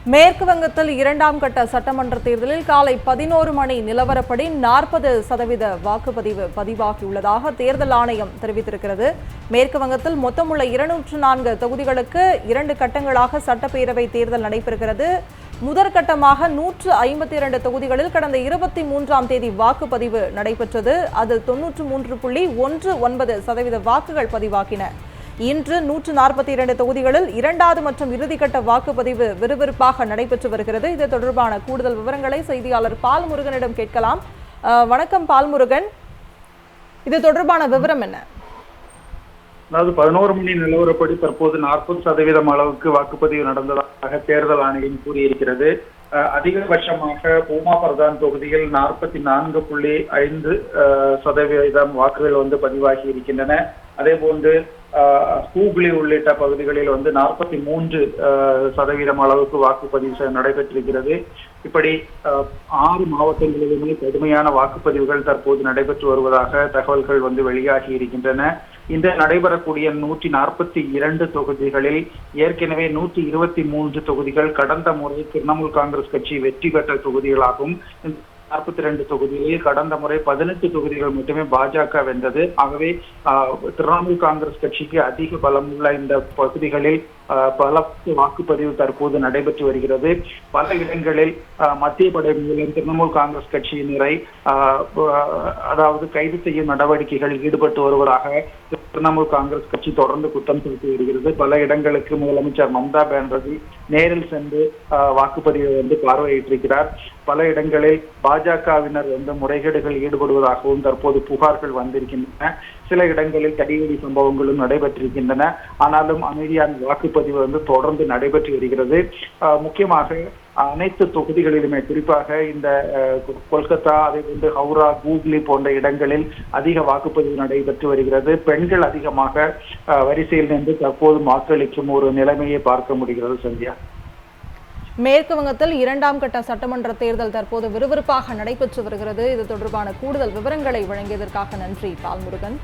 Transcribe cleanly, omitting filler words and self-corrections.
மேற்கு வங்கத்தில் இரண்டாம் கட்ட சட்டமன்ற தேர்தலில் காலை 11 மணி நிலவரப்படி 40% வாக்குப்பதிவு பதிவாகியுள்ளதாக தேர்தல் ஆணையம் தெரிவித்திருக்கிறது. மேற்கு வங்கத்தில் மொத்தமுள்ள 204 தொகுதிகளுக்கு 2 கட்டங்களாக சட்டப்பேரவை தேர்தல் நடைபெறுகிறது. முதற்கட்டமாக 152 தொகுதிகளில் கடந்த 23ஆம் தேதி வாக்குப்பதிவு நடைபெற்றது. அதில் 93.19% வாக்குகள் பதிவாகின. இன்று 142 தொகுதிகளில் இரண்டாவது மற்றும் இறுதிக்கட்ட வாக்குப்பதிவு விறுவிறுப்பாக நடைபெற்று வருகிறது. இது தொடர்பான கூடுதல் விவரங்களை செய்தியாளர் பால்முருகனிடம் கேட்கலாம். வணக்கம் பால்முருகன், இது தொடர்பான விவரம் என்ன? அதாவது 11 மணி நிலவரப்படி தற்போது 40% அளவுக்கு வாக்குப்பதிவு நடந்ததாக தேர்தல் ஆணையம் கூறியிருக்கிறது. அதிகபட்சமாக பூமா பிரதான் தொகுதியில் 44.5% வாக்குகள் பதிவாகி இருக்கின்றன. அதே போன்று ஹூக்ளி உள்ளிட்ட பகுதிகளில் 43% அளவுக்கு வாக்குப்பதிவு நடைபெற்றிருக்கிறது. இப்படி 6 மாவட்டங்களிலுமே கடுமையான வாக்குப்பதிவுகள் தற்போது நடைபெற்று வருவதாக தகவல்கள் வெளியாகி இருக்கின்றன. இன்று நடைபெறக்கூடிய 142 தொகுதிகளில் ஏற்கனவே 123 தொகுதிகள் கடந்த முறை திரிணாமுல் காங்கிரஸ் கட்சி வெற்றி பெற்ற தொகுதிகளாகும். 42 தொகுதிகளில் கடந்த முறை 18 தொகுதிகள் மட்டுமே பாஜக வென்றது. ஆகவே திரிணாமுல் காங்கிரஸ் கட்சிக்கு அதிக பலம் உள்ள இந்த பகுதிகளில் பல வாக்குப்பதிவு தற்போது நடைபெற்று வருகிறது. பல இடங்களில் மத்திய படை மூலம் திரிணாமுல் காங்கிரஸ் கட்சியினரை அதாவது கைது செய்யும் நடவடிக்கைகளில் ஈடுபட்டு வருவதாக திரிணாமுல் காங்கிரஸ் கட்சி தொடர்ந்து குற்றம் சாட்டி வருகிறது. பல இடங்களுக்கு முதலமைச்சர் மம்தா பானர்ஜி நேரில் சென்று வாக்குப்பதிவை பார்வையிட்டிருக்கிறார். பல இடங்களில் பாஜகவினர் முறைகேடுகள் ஈடுபடுவதாகவும் தற்போது புகார்கள் வந்திருக்கின்றன. சில இடங்களில் தடியடி சம்பவங்களும் நடைபெற்றிருக்கின்றன. ஆனாலும் அமைதியான வாக்குப்பதிவு தொடர்ந்து நடைபெற்று வருகிறது. முக்கியமாக அனைத்து தொகுதிகளிலுமே குறிப்பாக இந்த கொல்கத்தா, அதே போன்று ஹவுரா, ஹூக்ளி போன்ற இடங்களில் அதிக வாக்குப்பதிவு நடைபெற்று வருகிறது. பெண்கள் அதிகமாக வரிசையில் நின்று தற்போது வாக்களிக்கும் ஒரு நிலைமையை பார்க்க முடிகிறது. சந்தியா, மேற்கு வங்கத்தில் இரண்டாம் கட்ட சட்டமன்ற தேர்தல் தற்போது விறுவிறுப்பாக நடைபெற்று வருகிறது. இது தொடர்பான கூடுதல் விவரங்களை வழங்கியதற்காக நன்றி பால்முருகன்.